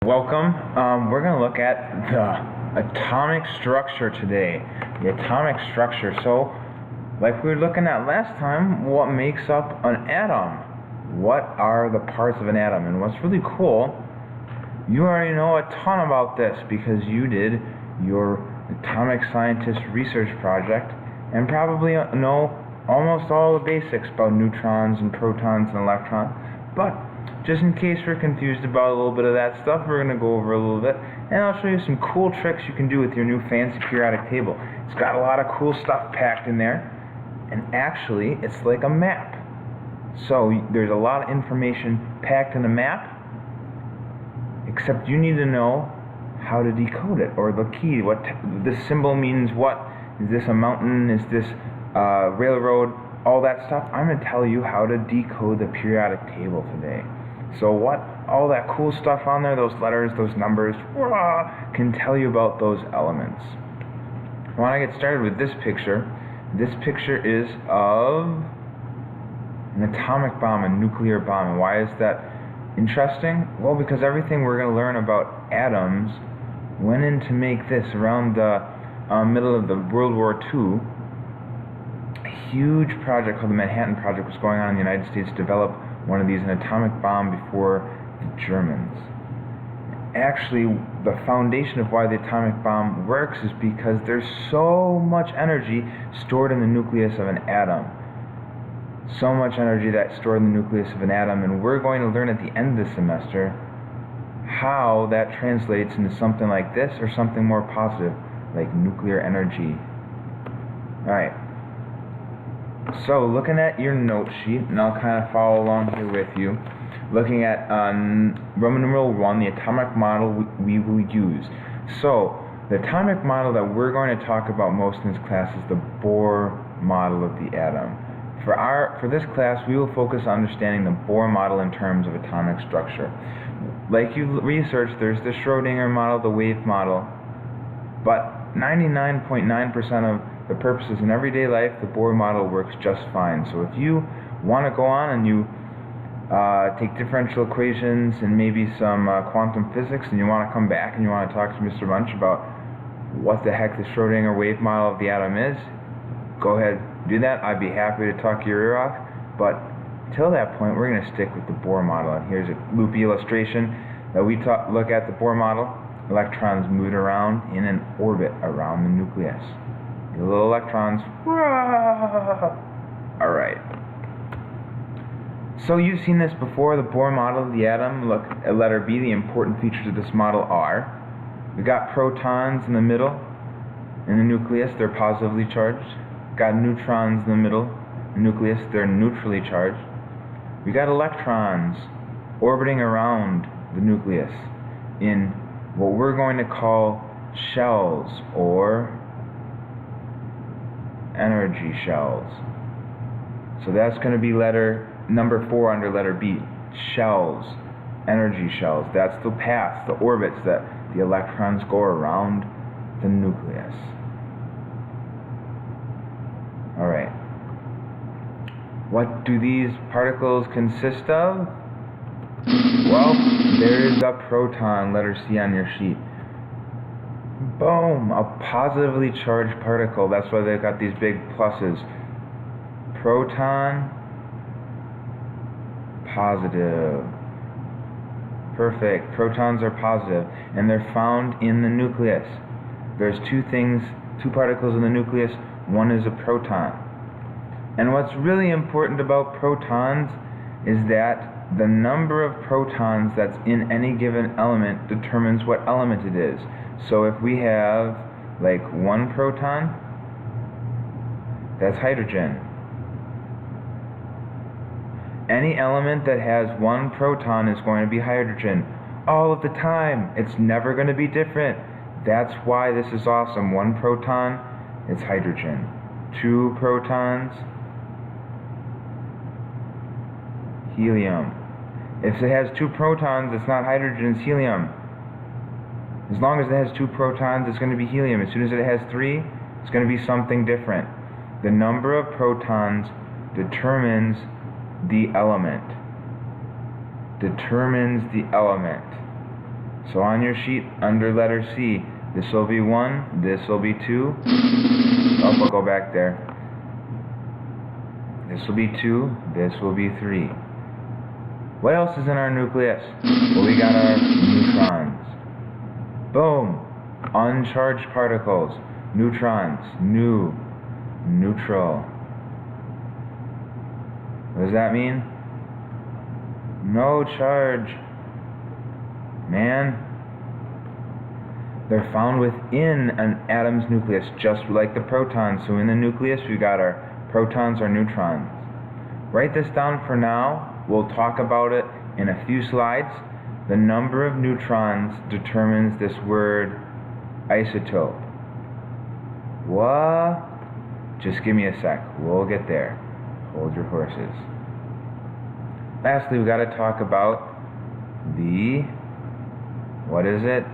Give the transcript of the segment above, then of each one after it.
welcome. We're going to look at the atomic structure today. The atomic structure. So, like we were looking at last time, what makes up an atom? What are the parts of an atom? And what's really cool, you already know a ton about this because you did your atomic scientist research project and probably know almost all the basics about neutrons and protons and electrons. But just in case we're confused about a little bit of that stuff, we're going to go over a little bit, and I'll show you some cool tricks you can do with your new fancy periodic table. It's got a lot of cool stuff packed in there, and actually it's like a map. So there's a lot of information packed in a map, except you need to know how to decode it, or the key. What this symbol means. What is this? A mountain? Is this railroad? All that stuff. I'm going to tell you how to decode the periodic table today. So what all that cool stuff on there, those letters, those numbers, can tell you about those elements. I want to get started with this picture. This picture is of an atomic bomb, a nuclear bomb. And why is that interesting? Well, because everything we're going to learn about atoms went in to make this around the middle of the World War II. A huge project called the Manhattan Project was going on in the United States to develop one of these, an atomic bomb, before the Germans. Actually, the foundation of why the atomic bomb works is because there's so much energy stored in the nucleus of an atom. So much energy that's stored in the nucleus of an atom, and we're going to learn at the end of the semester how that translates into something like this or something more positive, like nuclear energy. Alright. So, looking at your note sheet, and I'll kind of follow along here with you, looking at Roman numeral 1, the atomic model we will use. So, the atomic model that we're going to talk about most in this class is the Bohr model of the atom. For this class, we will focus on understanding the Bohr model in terms of atomic structure. Like you researched, there's the Schrödinger model, the wave model, but 99.9% of the purposes in everyday life, the Bohr model works just fine. So if you want to go on and you take differential equations and maybe some quantum physics, and you want to come back and you want to talk to Mr. Bunch about what the heck the Schrödinger wave model of the atom is, go ahead, do that. I'd be happy to talk your ear off. But till that point, we're going to stick with the Bohr model. And here's a loopy illustration that we look at the Bohr model. Electrons move around in an orbit around the nucleus. The little electrons. Alright. So you've seen this before, the Bohr model of the atom. Look at letter B. The important features of this model are, we got protons in the middle, in the nucleus, they're positively charged. Got neutrons in the middle, the nucleus, they're neutrally charged. We got electrons orbiting around the nucleus in what we're going to call shells, or energy shells. So that's going to be number 4 under letter B. Shells, energy shells. That's the paths, the orbits that the electrons go around the nucleus. Alright. What do these particles consist of? Well, there's a proton, letter C on your sheet. Boom! A positively charged particle. That's why they've got these big pluses. Proton, positive. Perfect. Protons are positive, and they're found in the nucleus. There's two particles in the nucleus. One is a proton. And what's really important about protons is that the number of protons that's in any given element determines what element it is. So if we have like 1 proton, that's hydrogen. Any element that has 1 proton is going to be hydrogen all of the time. It's never going to be different. That's why this is awesome. 1 proton, it's hydrogen. 2 protons, helium. If it has 2 protons, it's not hydrogen, it's helium. As long as it has 2 protons, it's going to be helium. As soon as it has 3, it's going to be something different. The number of protons determines the element. So on your sheet, under letter C, this will be 1, this will be 2. Oh, we'll go back there. This will be 2, this will be 3. What else is in our nucleus? Well, we got our neutrons. Boom! Uncharged particles. Neutrons. Neutral. What does that mean? No charge. Man. They're found within an atom's nucleus, just like the protons. So in the nucleus, we got our protons or neutrons. Write this down for now. We'll talk about it in a few slides. The number of neutrons determines this word isotope. What? Just give me a sec. We'll get there. Hold your horses. Lastly, we got to talk about the, what is it?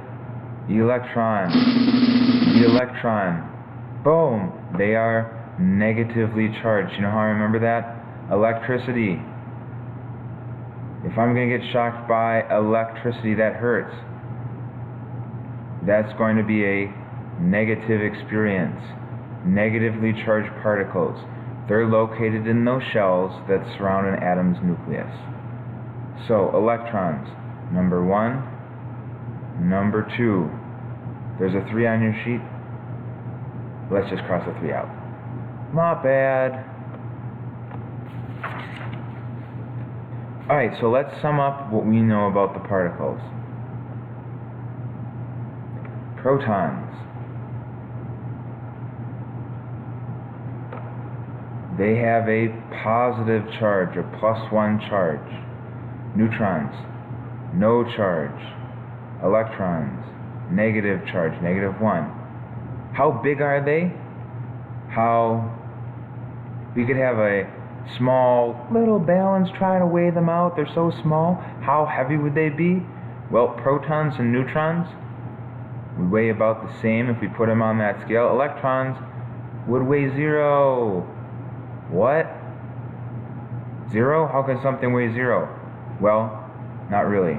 Electron. The electron. Boom. They are negatively charged. You know how I remember that? Electricity. If I'm going to get shocked by electricity, that hurts. That's going to be a negative experience. Negatively charged particles. They're located in those shells that surround an atom's nucleus. So, electrons. Number 1. Number 2. There's a 3 on your sheet. Let's just cross the 3 out. Not bad. Alright, so let's sum up what we know about the particles. Protons. They have a positive charge, a +1 charge. Neutrons, no charge. Electrons, negative charge, -1. How big are they? We could have a small little balance trying to weigh them out. They're so small. How heavy would they be? Well, protons and neutrons would weigh about the same if we put them on that scale. Electrons would weigh 0. What? 0? How can something weigh 0? Well, not really.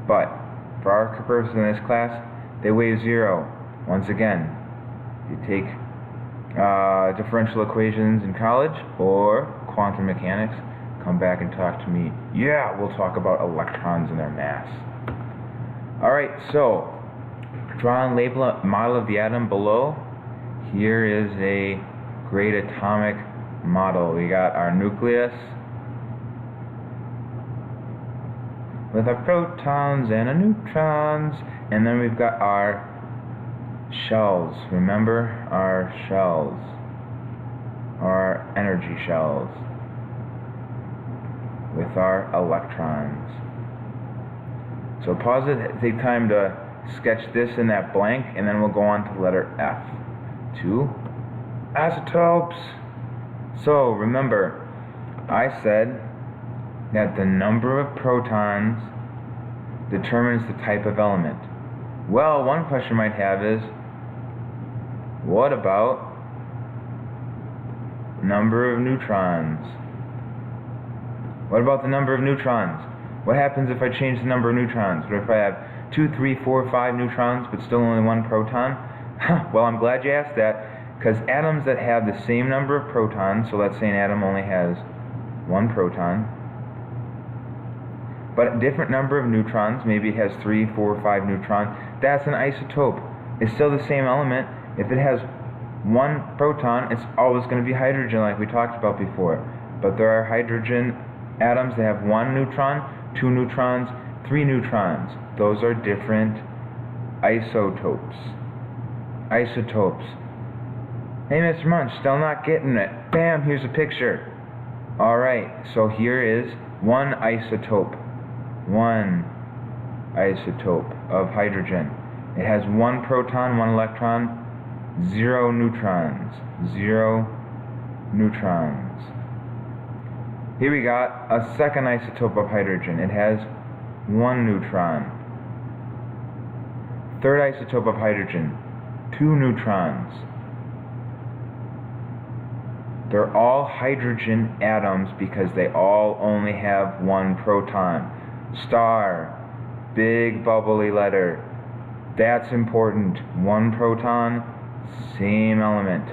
But for our purposes in this class, they weigh 0. Once again, you take differential equations in college or quantum mechanics, come back and talk to me. Yeah, we'll talk about electrons and their mass. Alright, so draw and label a model of the atom below. Here is a great atomic model. We got our nucleus with our protons and our neutrons, and then we've got our shells. Remember our shells, our energy shells, with our electrons. So pause it, take time to sketch this in that blank, and then we'll go on to the letter F. 2. Isotopes. So remember, I said that the number of protons determines the type of element. Well, one question you might have is, what about number of neutrons? What about the number of neutrons? What happens if I change the number of neutrons? What if I have 2, 3, 4, 5 neutrons but still only 1 proton? Well, I'm glad you asked that, because atoms that have the same number of protons, so let's say an atom only has 1 proton, but a different number of neutrons, maybe it has 3, 4, 5 neutrons, that's an isotope. It's still the same element. If it has 1 proton, it's always going to be hydrogen, like we talked about before. But there are hydrogen atoms that have 1 neutron, 2 neutrons, 3 neutrons. Those are different isotopes. Isotopes. Hey, Mr. Munch, still not getting it. Bam, here's a picture. Alright, so here is one isotope. One isotope of hydrogen. It has 1 proton, 1 electron, 0 neutrons. 0 neutrons. Here we got a second isotope of hydrogen. It has 1 neutron. Third isotope of hydrogen, 2 neutrons. They're all hydrogen atoms because they all only have 1 proton. Star, big bubbly letter. That's important. One proton, same element.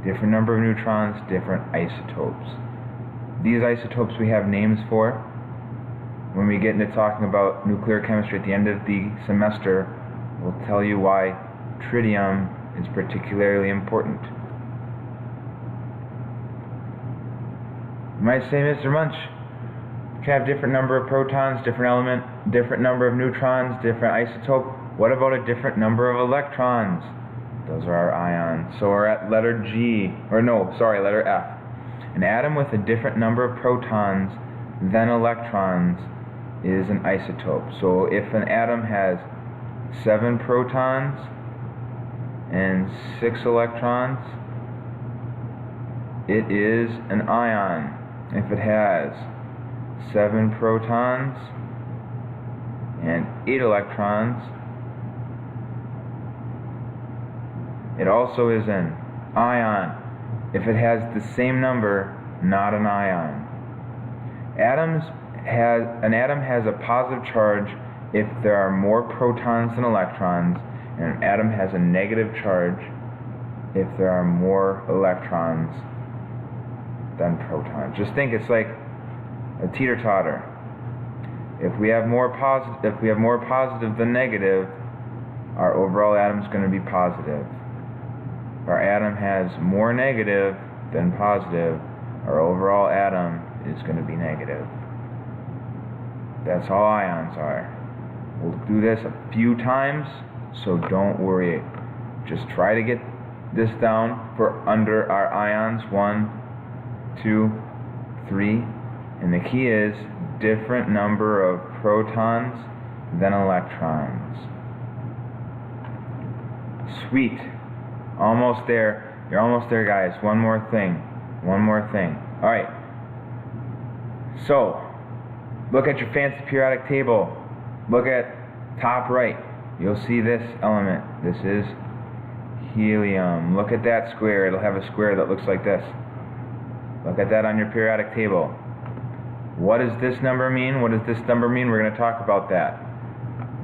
Different number of neutrons, different isotopes. These isotopes we have names for. When we get into talking about nuclear chemistry at the end of the semester, we'll tell you why tritium is particularly important. You might say, Mr. Munch, you can have different number of protons, different element, different number of neutrons, different isotope. What about a different number of electrons? Those are our ions. So we're at letter letter F. An atom with a different number of protons than electrons is an isotope. So if an atom has 7 protons and 6 electrons, it is an ion. If it has 7 protons and 8 electrons, it also is an ion. If it has the same number, not an ion. An atom has a positive charge if there are more protons than electrons, and an atom has a negative charge if there are more electrons than protons. Just think it's like a teeter-totter. If we have more positive than negative, our overall atom is going to be positive. If our atom has more negative than positive, our overall atom is going to be negative. That's all ions are. We'll do this a few times, so don't worry. Just try to get this down for under our ions. 1, 2, 3. And the key is different number of protons than electrons. Sweet. Almost there. You're almost there, guys. One more thing. Alright. So, look at your fancy periodic table. Look at top right. You'll see this element. This is helium. Look at that square. It'll have a square that looks like this. Look at that on your periodic table. What does this number mean? What does this number mean? We're going to talk about that.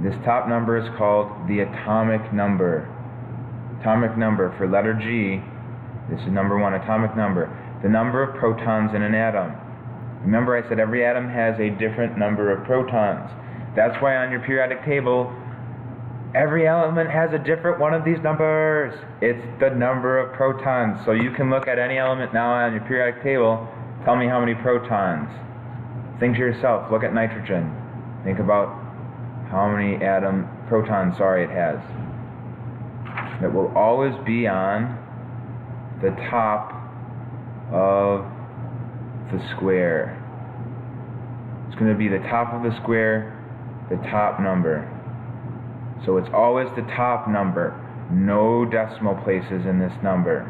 This top number is called the atomic number. Atomic number for letter G. This is number 1, atomic number. The number of protons in an atom. Remember I said every atom has a different number of protons. That's why on your periodic table, every element has a different one of these numbers. It's the number of protons. So you can look at any element now on your periodic table. Tell me how many protons. Think to yourself, look at nitrogen. Think about how many protons it has. It will always be on the top of the square. It's going to be the top of the square, the top number. So it's always the top number. No decimal places in this number.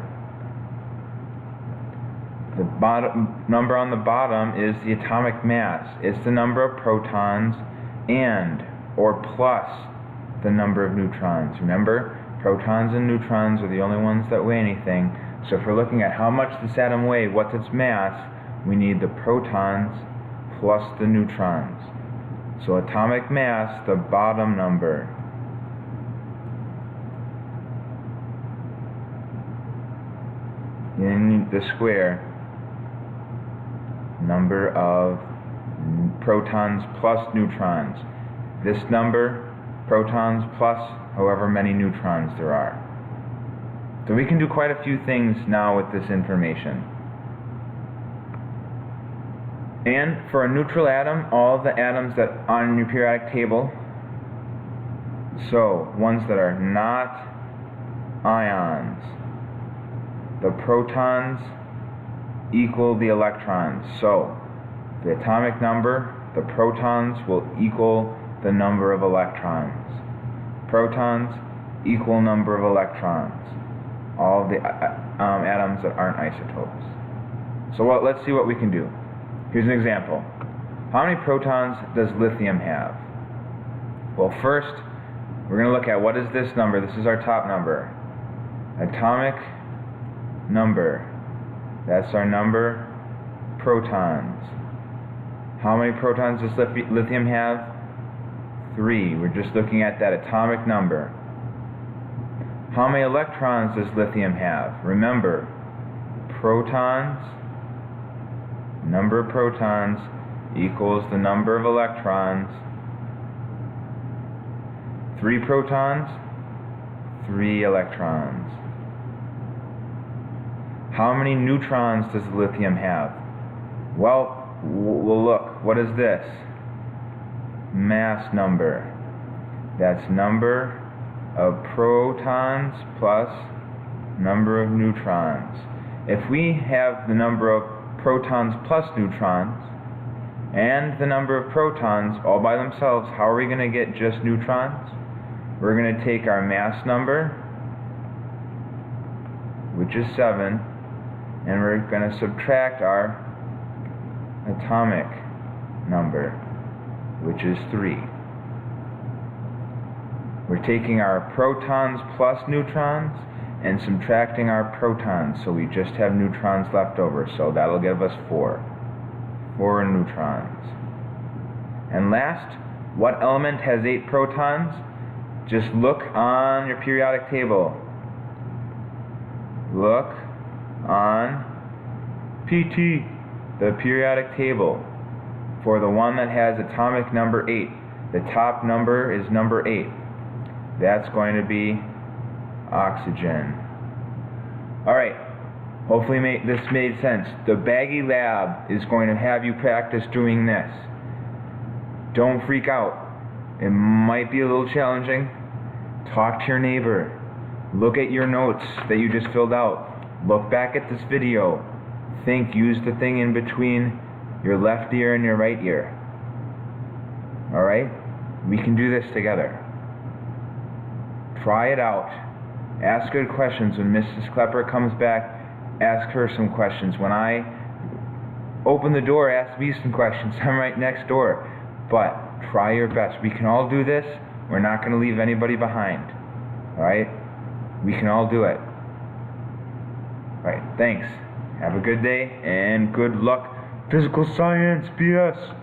The bottom number on the bottom is the atomic mass. It's the number of protons and or plus the number of neutrons. Remember, protons and neutrons are the only ones that weigh anything. So if we're looking at how much this atom weighs, what's its mass, we need the protons plus the neutrons. So atomic mass, the bottom number. In the square, number of protons plus neutrons. This number, protons plus however many neutrons there are. So we can do quite a few things now with this information. And for a neutral atom, all of the atoms that are on your periodic table, so ones that are not ions, the protons equal the electrons. So the atomic number, the protons will equal the number of electrons. Protons equal number of electrons. All of the atoms that aren't isotopes. So let's see what we can do. Here's an example. How many protons does lithium have? Well, first, we're going to look at what is this number. This is our top number. Atomic number. That's our number. Protons. How many protons does lithium have? 3. We're just looking at that atomic number. How many electrons does lithium have? Remember, protons, number of protons equals the number of electrons. 3 protons, 3 electrons. How many neutrons does lithium have? Well, look, what is this? Mass number. That's number of protons plus number of neutrons. If we have the number of protons plus neutrons and the number of protons all by themselves, how are we going to get just neutrons? We're going to take our mass number, which is 7, and we're going to subtract our atomic number, which is 3. We're taking our protons plus neutrons and subtracting our protons, so we just have neutrons left over, so that'll give us 4 neutrons. And last, what element has 8 protons? Just look on your periodic table. Look on PT, the periodic table, for the one that has atomic number 8. The top number is number 8. That's going to be oxygen. Alright, hopefully this made sense. The Baggy Lab is going to have you practice doing this. Don't freak out. It might be a little challenging. Talk to your neighbor. Look at your notes that you just filled out. Look back at this video. Think, use the thing in between your left ear and your right ear. Alright? We can do this together. Try it out. Ask good questions. When Mrs. Klepper comes back, ask her some questions. When I open the door, ask me some questions. I'm right next door. But try your best. We can all do this. We're not going to leave anybody behind. Alright? We can all do it. Alright, thanks. Have a good day and good luck. Physical science, BS.